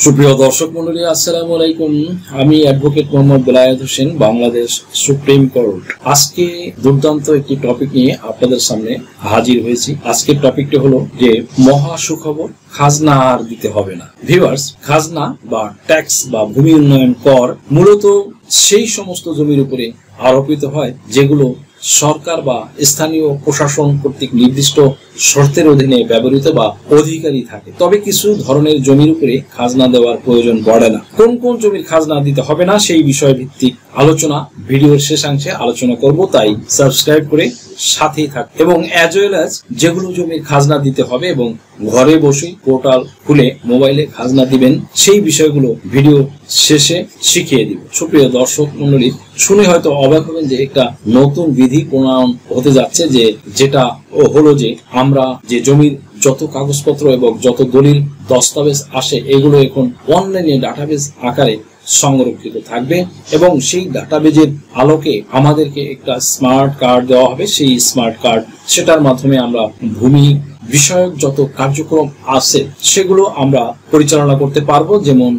সুপ্রিয় দর্শক মন্ডলী, আসসালামু আলাইকুম। আমি advocate Mohammad Belayet Hossain, Bangladesh supreme court. আজকে দুর্দান্ত একটি টপিক নিয়ে আপনাদের সামনে হাজির হয়েছি। আজকের টপিকটা হলো যে মহা সুখবর, খাজনা আর দিতে হবে না। ভিউয়ার্স, খাজনা বা ট্যাক্স বা ভূমি উন্নয়ন কর মূলত সেই সমস্ত জমির উপরে আরোপিত হয় যেগুলো সরকার বা স্থানীয় প্রশাসন কর্তৃক নির্দিষ্ট শর্তের অধীনে ব্যবহৃত বা অধিকারী থাকে। তবে কিছু ধরনের জমির উপরে খাজনা দেওয়ার প্রয়োজন পড়ে না। কোন কোন জমির খাজনা দিতে হবে না সেই বিষয় ভিত্তিক আলোচনা ভিডিওর শেষাংশে আলোচনা করব, তাই সাবস্ক্রাইব করে সাথেই থাক। এবং অ্যাজ ওয়েল অ্যাজ যেগুলো জমির খাজনা দিতে হবে এবং ঘরে বসে পোর্টাল খুলে মোবাইলে খাজনা দিবেন সেই বিষয়গুলো ভিডিও শেষে শিখিয়ে দিব। সুপ্রিয় দর্শক মন্ডলী, শুনে হয়তো অবাক হবেন যে একটা নতুন বিধি প্রণয়ন হতে যাচ্ছে, যেটা হলো যে আমরা যে জমির যত কাগজপত্র এবং যত দলিল দস্তাবেজ আসে এগুলো এখন অনলাইনে ডাটাবেজ আকারে সংরক্ষিত থাকবে এবং সেই ডাটাবেজের আলোকে আমাদেরকে একটা স্মার্ট কার্ড দেওয়া হবে। সেই স্মার্ট কার্ড সেটার মাধ্যমে আমরা ভূমি বিষয়ক যত কার্যক্রম আছে সেগুলো আমরা পরিচালনা করতে পারবো। যেমন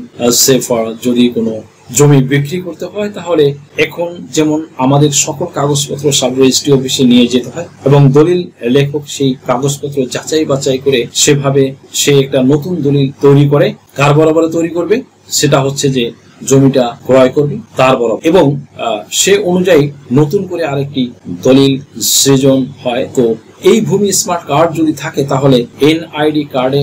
যদি কোনো জমি বিক্রি করতে হয় তাহলে এখন যেমন আমাদের সকল কাগজপত্র সাব রেজিস্ট্রি অফিসে নিয়ে যেতে হয় এবং দলিল লেখক সেই কাগজপত্র যাচাই বাছাই করে সেভাবে সে একটা নতুন দলিল তৈরি করে। কার বরাবরে তৈরি করবে? সেটা হচ্ছে যে জমিটা ক্রয় করবে তার বরাবর, এবং সে অনুযায়ী নতুন করে আরেকটি দলিল সৃজন হয়। তো এই ভূমি স্মার্ট কার্ড যদি থাকে তাহলে এনআইডি কার্ডে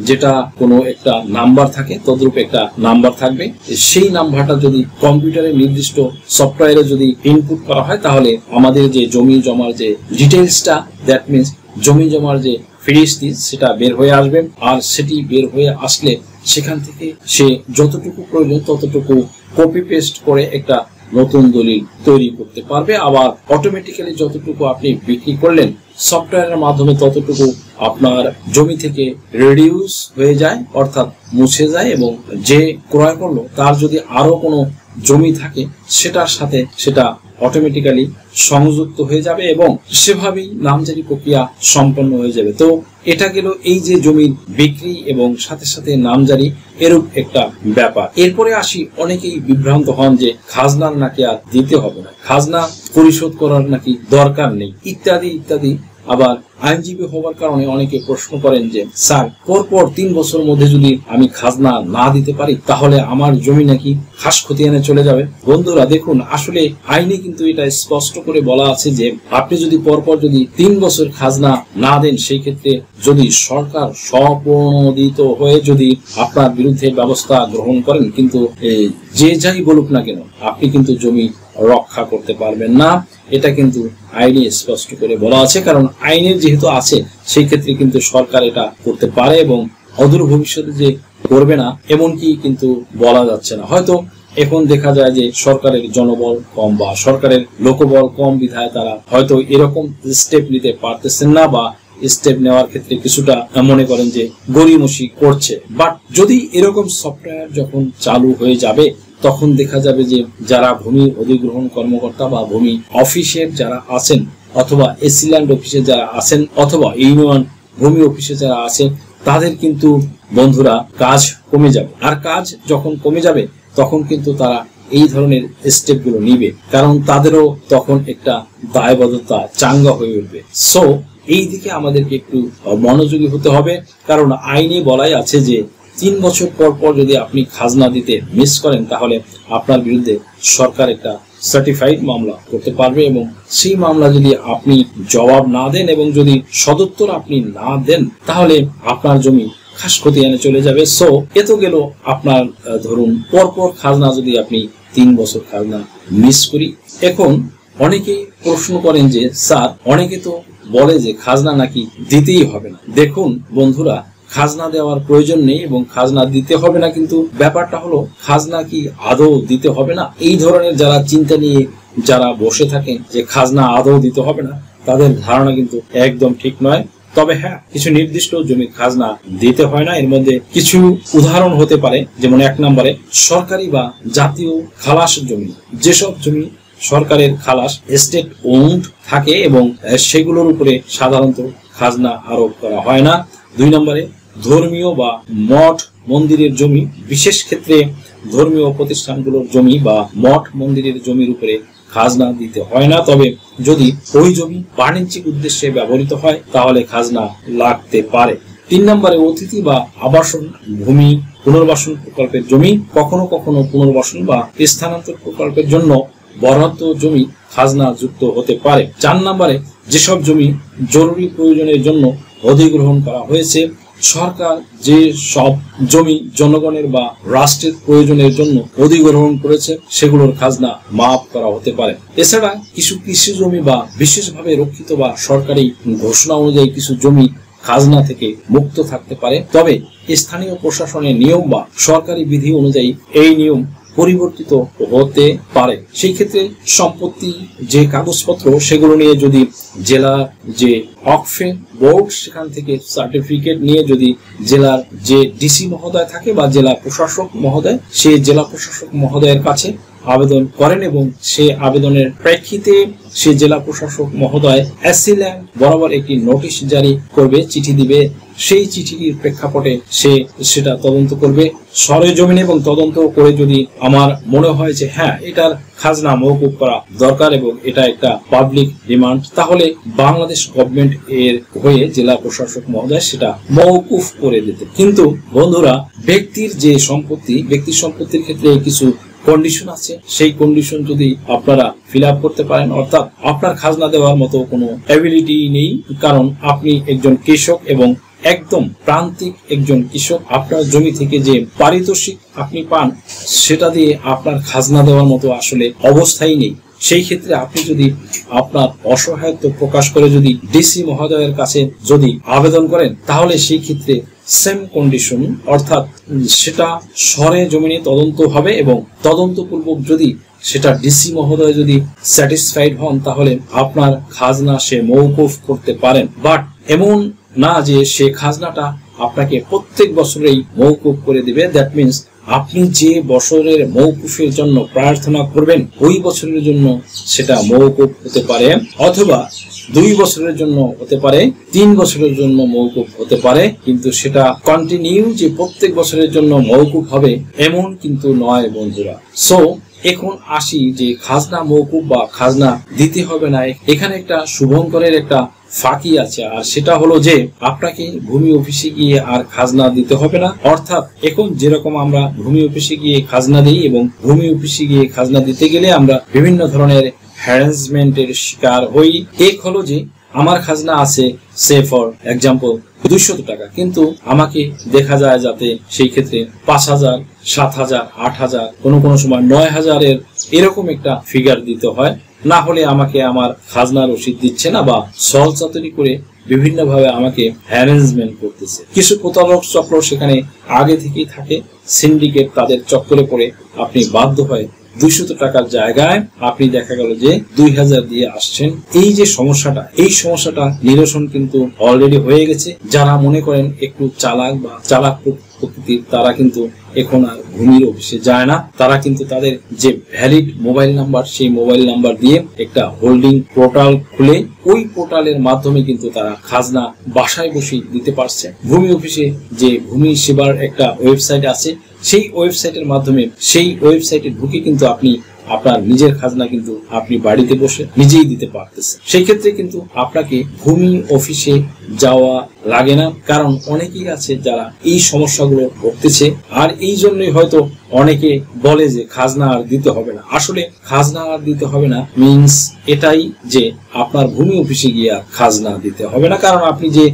যেটা কোনো একটা নাম্বার থাকে, তদ্রূপ একটা নাম্বার থাকবে। সেই নাম্বারটা যদি কম্পিউটারে নির্দিষ্ট সফটওয়্যারে যদি ইনপুট করা হয় তাহলে আমাদের যে জমি জমার যে ডিটেলসটা, দ্যাট মিনস জমি জমার যে ফিরিস্তি, সেটা বের হয়ে আসবে। আর সেটি বের হয়ে আসলে সেখান থেকে সে যতটুকু প্রয়োজন ততটুকু কপি পেস্ট করে একটা নতুন দলিল তৈরি করতে পারবে। আবার অটোমেটিক্যালি যতটুকু আপনি বিক্রি করলেন সফটওয়্যারের মাধ্যমে ততটুকু আপনার জমি থেকে রিডিউস হয়ে যায়, অর্থাৎ মুছে যায়, এবং যে ক্রয় করলো তার যদি আরো কোনো জমি থাকে সেটার সাথে সেটা অটোমেটিক্যালি সংযুক্ত হয়ে যাবে এবং সেভাবেই নামজারি প্রক্রিয়া সম্পন্ন হয়ে যাবে। তো এটা গেল এই যে জমির বিক্রি এবং সাথে সাথে নামজারি এরূপ একটা ব্যাপার। এরপরে আসি, অনেকেই বিভ্রান্ত হন যে খাজনার নাকি আর দিতে হবে না, খাজনা পরিশোধ করার নাকি দরকার নেই, ইত্যাদি ইত্যাদি। আবার আইনজীবী হওয়ার কারণে অনেকে প্রশ্ন করেন যে স্যার, পরপর 3 বছর মধ্যে যদি আমি খাজনা না দিতে পারি তাহলে আমার জমি নাকি খাস খতিয়ানে চলে যাবে। বন্ধুরা দেখুন, আসলে আইনে কিন্তু এটা স্পষ্ট করে বলা আছে যে আপনি যদি পরপর যদি 3 বছর খাজনা না দেন, সেই ক্ষেত্রে যদি সরকার স্বপ্রণোদিত হয়ে যদি আপনার বিরুদ্ধে ব্যবস্থা গ্রহণ করেন, কিন্তু যে যাই বলুক না কেন আপনি কিন্তু জমি রক্ষা করতে পারবেন না। এটা কিন্তু আইনে স্পষ্ট করে বলা আছে, কারণ আইনের যেহেতু আছে সেই ক্ষেত্রে কিন্তু সরকার এটা করতে পারে এবং অদূর ভবিষ্যতে যে করবে না এমনকি কিন্তু বলা যাচ্ছে না। হয়তো এখন দেখা যায় যে সরকারের জনবল কম বা সরকারের লোকবল কম বিধায় তারা হয়তো এরকম স্টেপ নিতে পারতেছেন না, বা স্টেপ নেওয়ার ক্ষেত্রে কিছুটা মনে করেন যে গড়িমসি করছে। বাট যদি এরকম সফটওয়্যার যখন চালু হয়ে যাবে তখন দেখা যাবে যে যারা ভূমি অধিগ্রহণ কর্মকর্তা বা ভূমি অফিসের যারা আছেন, অথবা এসিল্যান্ড অফিসে যারা আছেন, অথবা ইউনিয়ন ভূমি অফিসে যারা আছেন, তাদের কিন্তু বন্ধুরা কাজ কমে যাবে। আর কাজ যখন কমে যাবে তখন কিন্তু তারা এই ধরনের স্টেপগুলো নিবে, কারণ তাদেরও তখন একটা দায়বদ্ধতা চাঙ্গা হয়ে উঠবে। সো এই দিকে আমাদেরকে একটু মনোযোগী হতে হবে, কারণ আইনে বলাই আছে যে 3 বছর পর পর যদি আপনি খাজনা দিতে মিস করেন তাহলে আপনার বিরুদ্ধে সরকার একটা সার্টিফাইড মামলা করতে পারবে, এবং সেই মামলা যদি আপনি জবাব না দেন এবং যদি সদুত্তর আপনি না দেন তাহলে আপনার জমি খাস খতিয়ানে চলে যাবে। সো এত গেল আপনার ধরুন পরপর খাজনা যদি আপনি 3 বছর খাজনা মিস করি। এখন অনেকেই প্রশ্ন করেন যে স্যার, অনেকে তো বলে যে খাজনা নাকি দিতেই হবে না। দেখুন বন্ধুরা, খাজনা দেওয়ার প্রয়োজন নেই এবং খাজনা দিতে হবে না, কিন্তু ব্যাপারটা হলো খাজনা কি আদৌ দিতে হবে না? এই ধরনের যারা চিন্তা নিয়ে যারা বসে থাকেন যে খাজনা আদৌ দিতে হবে না, তাদের ধারণা কিন্তু একদম ঠিক নয়। তবে হ্যাঁ, কিছু নির্দিষ্ট জমির খাজনা দিতে হয় না। এর মধ্যে কিছু উদাহরণ হতে পারে, যেমন 1 নম্বরে সরকারি বা জাতীয় খালাস জমি। যেসব জমি সরকারের খালাস স্টেট ওন্ড থাকে এবং সেগুলোর উপরে সাধারণত খাজনা আরোপ করা হয় না। 2 নম্বরে ধর্মীয় বা মঠ মন্দিরের জমি, বিশেষ ক্ষেত্রে ধর্মীয় প্রতিষ্ঠানগুলোর জমি বা মঠ মন্দিরের জমির উপরে খাজনা দিতে হয় না। তবে যদি ওই জমি বাণিজ্যিক উদ্দেশ্যে ব্যবহৃত হয় তাহলে খাজনা লাগতে পারে। 3 নম্বরে অতিথি বা আবাসন ভূমি পুনর্বাসন প্রকল্পের জমি, কখনো কখনো পুনর্বাসন বা স্থানান্তর প্রকল্পের জন্য বরাদ্দ জমি খাজনা যুক্ত হতে পারে। 4 নম্বরে যেসব জমি জরুরি প্রয়োজনের জন্য অধিগ্রহণ করা হয়েছে, সরকার যে সব জমি জনগণের বা রাষ্ট্রের প্রয়োজনের জন্য অধিগ্রহণ করেছে সেগুলোর খাজনা মাফ করা হতে পারে। এছাড়া কিছু কৃষি জমি বা বিশেষভাবে রক্ষিত বা সরকারি ঘোষণা অনুযায়ী কিছু জমি খাজনা থেকে মুক্ত থাকতে পারে। তবে স্থানীয় প্রশাসনের নিয়ম বা সরকারি বিধি অনুযায়ী এই নিয়ম পরিবর্তিত হতে পারে। সেই ক্ষেত্রে সম্পত্তি যে কাগজপত্র সেগুলো নিয়ে যদি জেলার যে অকফে বোর্ড সেখান থেকে সার্টিফিকেট নিয়ে যদি জেলার যে ডিসি মহোদয় থাকে বা জেলা প্রশাসক মহোদয়, সে জেলা প্রশাসক মহোদয়ের কাছে আবেদন করেন এবং সে আবেদনের প্রেক্ষিতে সে জেলা প্রশাসক মহোদয় অ্যাসিল্যান্ড বরাবর একটি নোটিশ জারি করবে, চিঠি দিবে। সেই চিঠির প্রেক্ষাপটে সে সেটা তদন্ত করবে সরেজমিনে এবং তদন্ত করে যদি আমার মনে হয় যে হ্যাঁ এটার খাজনা মওকুফ করা দরকার এবং এটা একটা পাবলিক ডিমান্ড, তাহলে বাংলাদেশ গভর্নমেন্ট এর হয়ে জেলা প্রশাসক মহোদয় সেটা মওকুফ করে দিতে। কিন্তু বন্ধুরা, ব্যক্তির যে সম্পত্তি, ব্যক্তির সম্পত্তির ক্ষেত্রে কিছু কন্ডিশন আছে, সেই কন্ডিশন যদি আপনারা ফিল আপ করতে পারেন, অর্থাৎ আপনার খাজনা দেওয়ার মতো কোনো অ্যাবিলিটি নেই, কারণ আপনি একজন কৃষক এবং একদম প্রান্তিক একজন কৃষক, আপনার জমি থেকে যে পারিতোষিক আপনি পান সেটা দিয়ে আপনার খাজনা দেওয়ার মতো আসলে অবস্থাই নেই। সেই ক্ষেত্রে আপনি যদি আপনার অসহায়ত্ব প্রকাশ করে যদি ডিসি মহোদয়ের কাছে যদি আবেদন করেন, তাহলে সেই ক্ষেত্রে সেম কন্ডিশন, অর্থাৎ সেটা সরে জমিনে তদন্ত হবে এবং তদন্তপূর্বক যদি সেটা ডিসি মহোদয় যদি স্যাটিসফাইড হন তাহলে আপনার খাজনা সে মওকুফ করতে পারেন। বাট এমন না যে সে খাজনাটা আপনাকে প্রত্যেক বছরেই মওকুফ করে দিবে। দ্যাট মিনস আপনি যে বছরের মওকুফের জন্য প্রার্থনা করবেন ওই বছরের জন্য সেটা মওকুফ হতে পারে, অথবা 2 বছরের জন্য হতে পারে, 3 বছরের জন্য মওকুফ হতে পারে, কিন্তু সেটা কন্টিনিউ যে প্রত্যেক বছরের জন্য মওকুফ হবে এমন কিন্তু নয় বন্ধুরা। সো এখন আসি যে খাজনা মওকুফ বা খাজনা দিতে হবে না, এখানে একটা শুভঙ্করের একটা ফাঁকি আছে, আর সেটা হলো যে আপনাকে ভূমি অফিসে গিয়ে আর খাজনা দিতে হবে না। অর্থাৎ এখন যেরকম আমরা ভূমি অফিসে গিয়ে খাজনা দিই এবং ভূমি অফিসে গিয়ে খাজনা দিতে গেলে আমরা বিভিন্ন ধরনের হ্যারাসমেন্টের শিকার হই। এক হলো যে আমার খাজনা আছে সে ফর এক্সাম্পল 200 টাকা, কিন্তু আমাকে দেখা যায় যাতে সেই ক্ষেত্রে 5000, 7000, 8000, কোনো সময় 9000 এরকম একটা ফিগার দিতে হয়, না হলে আমাকে আমার খাজনা রসিদ দিচ্ছে না বা সলচাতুরি করে বিভিন্ন ভাবে আমাকে হ্যারাসমেন্ট করতেছে। কিছু প্রতারক চক্র সেখানে আগে থেকেই থাকে, সিন্ডিকেট তাদের চক্করে পড়ে আপনি বাধ্য হয়ে 200 টাকার জায়গায় আপনি দেখা গেল যে 2000 দিয়ে আসছেন। এই যে সমস্যাটা, এই সমস্যাটা নিরসন কিন্তু অলরেডি হয়ে গেছে। যারা মনে করেন একটু চালাক বা চালাক প্রকৃতির, তারা কিন্তু এখন আর ভূমির অফিসে যায় না, তারা কিন্তু তাদের যে ভ্যালিড মোবাইল নাম্বার সেই মোবাইল নাম্বার দিয়ে একটা হোল্ডিং পোর্টাল খুলে ওই পোর্টালের মাধ্যমে কিন্তু তারা খাজনা বাসায় বসে দিতে পারছে। ভূমি অফিসে যে ভূমি সেবার একটা ওয়েবসাইট আছে, সেই ওয়েবসাইটের মাধ্যমে সেই ওয়েবসাইটে ঢুকে কিন্তু আপনি আপনার নিজের খাজনা কিন্তু আপনি বাড়িতে বসে নিজেই দিতে পারতেছেন। সেই ক্ষেত্রে কিন্তু আপনাকে ভূমি অফিসে যাওয়া লাগে না, কারণ অনেকেই আছে যারা এই সমস্যাগুলো ভুগতেছে। আর এই জন্যই হয়তো অনেকে বলে যে খাজনা আর দিতে হবে না। আসলে খাজনা আর দিতে হবে না মিন্স এটাই যে আপনার ভূমি অফিসে গিয়ে খাজনা দিতে হবে না, কারণ আপনি যে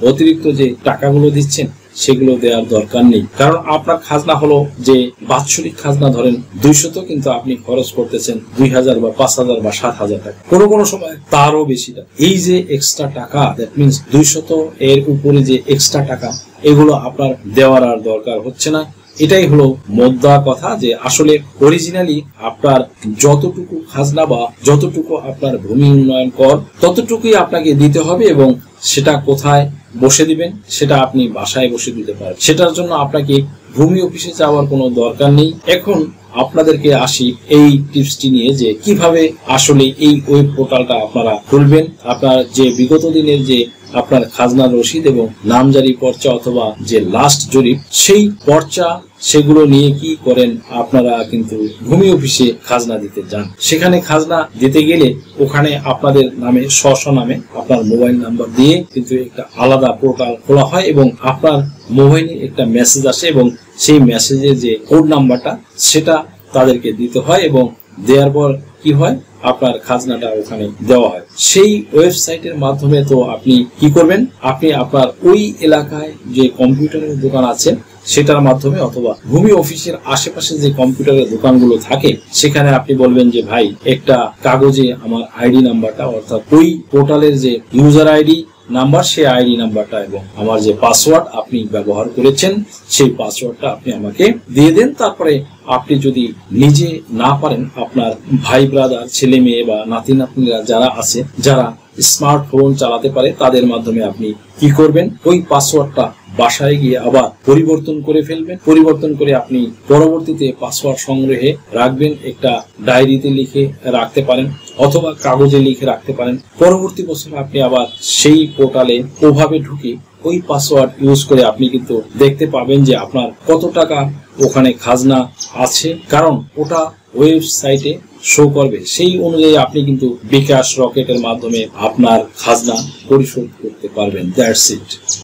অতিরিক্ত যে টাকাগুলো দিচ্ছেন সেগুলো দেওয়ার দরকার নেই। কারণ আপনার খাজনা হলো যে বাৎসরিক খাজনা ধরেন 200, কিন্তু আপনি খরচ করতেছেন 2000 বা 5000 বা 7000 টাকা, কোনো সময় তারও বেশি টাকা। এই যে এক্সট্রা টাকা, দ্যাট মিনস 200 এর উপরে যে এক্সট্রা টাকা, এগুলো আপনার দেওয়ার আর দরকার হচ্ছে না। এটাই হলো মোদ্দা কথা, যে আসলে অরিজিনালি আপনার যতটুকু খাজনা বা যতটুকু আপনার ভূমি উন্নয়ন কর ততটুকুই আপনাকে দিতে হবে, এবং সেটা কোথায় বসে দিবেন সেটা আপনি বাসায় বসে দিতে পারেন। সেটার জন্য আপনাকে ভূমি অফিসে যাওয়ার কোনো দরকার নেই। এখন আপনাদেরকে আসি এই টিপসটি নিয়ে যে কিভাবে আসলে এই ওয়েব পোর্টালটা আপনারা খুলবেন। আপনার যে বিগত দিনের যে আপনার খাজনার রসিদ এবং নামজারি পর্চা অথবা যে লাস্ট জরিপ সেই পর্চা সেগুলো নিয়ে কি করেন, আপনারা কিন্তু ভূমি অফিসে খাজনা দিতে যান। সেখানে খাজনা দিতে গেলে ওখানে আপনাদের নামে স্ব নামে আপনার মোবাইল নাম্বার দিয়ে কিন্তু একটা আলাদা পোর্টাল খোলা হয় এবং আপনার মোবাইলে একটা মেসেজ আসে এবং সেই মেসেজের যে কোড নাম্বারটা সেটা তাদেরকে দিতে হয় এবং দেওয়ার পর কি হয়, আপনার খাজনাটা ওখানে দেওয়া হয়। সেই ওয়েবসাইটের মাধ্যমে তো আপনি কি করবেন, আপনি আপনার ওই এলাকায় যে কম্পিউটারের দোকান আছে সেটার মাধ্যমে অথবা ভূমি অফিসের আশেপাশে যে কম্পিউটারের দোকানগুলো থাকে সেখানে আপনি বলবেন যে ভাই একটা কাগজে আমার আইডি নাম্বারটা অর্থাৎ ওই পোর্টালের যে ইউজার আইডি নাম্বার সেই আইডি নাম্বারটা এবং আমার যে পাসওয়ার্ড আপনি ব্যবহার করেছেন সেই পাসওয়ার্ডটা আপনি আমাকে দিয়ে দেন। তারপরে আপনি যদি নিজে না পারেন, আপনার ভাই ব্রাদার, ছেলে মেয়ে বা নাতি নাতনিরা যারা আছে যারা স্মার্টফোন চালাতে পারে তাদের মাধ্যমে আপনি কি করবেন, ওই পাসওয়ার্ডটা বাসায় গিয়ে আবার পরিবর্তন করে ফেলবেন। পরিবর্তন করে আপনি পরবর্তীতে পাসওয়ার্ড সংগ্রহে রাখবেন, একটা ডায়েরিতে লিখে রাখতে পারেন অথবা কাগজে লিখে রাখতে পারেন। পরবর্তী বছর আপনি আবার সেই পোর্টালে ওভাবে ঢুকে ওই পাসওয়ার্ড ইউজ করে আপনি কিন্তু দেখতে পাবেন যে আপনার কত টাকা ওখানে খাজনা আছে, কারণ ওটা ওয়েবসাইটে শো করবে। সেই অনুযায়ী আপনি কিন্তু বিকাশ রকেটের মাধ্যমে আপনার খাজনা পরিশোধ করতে পারবেন। That's it.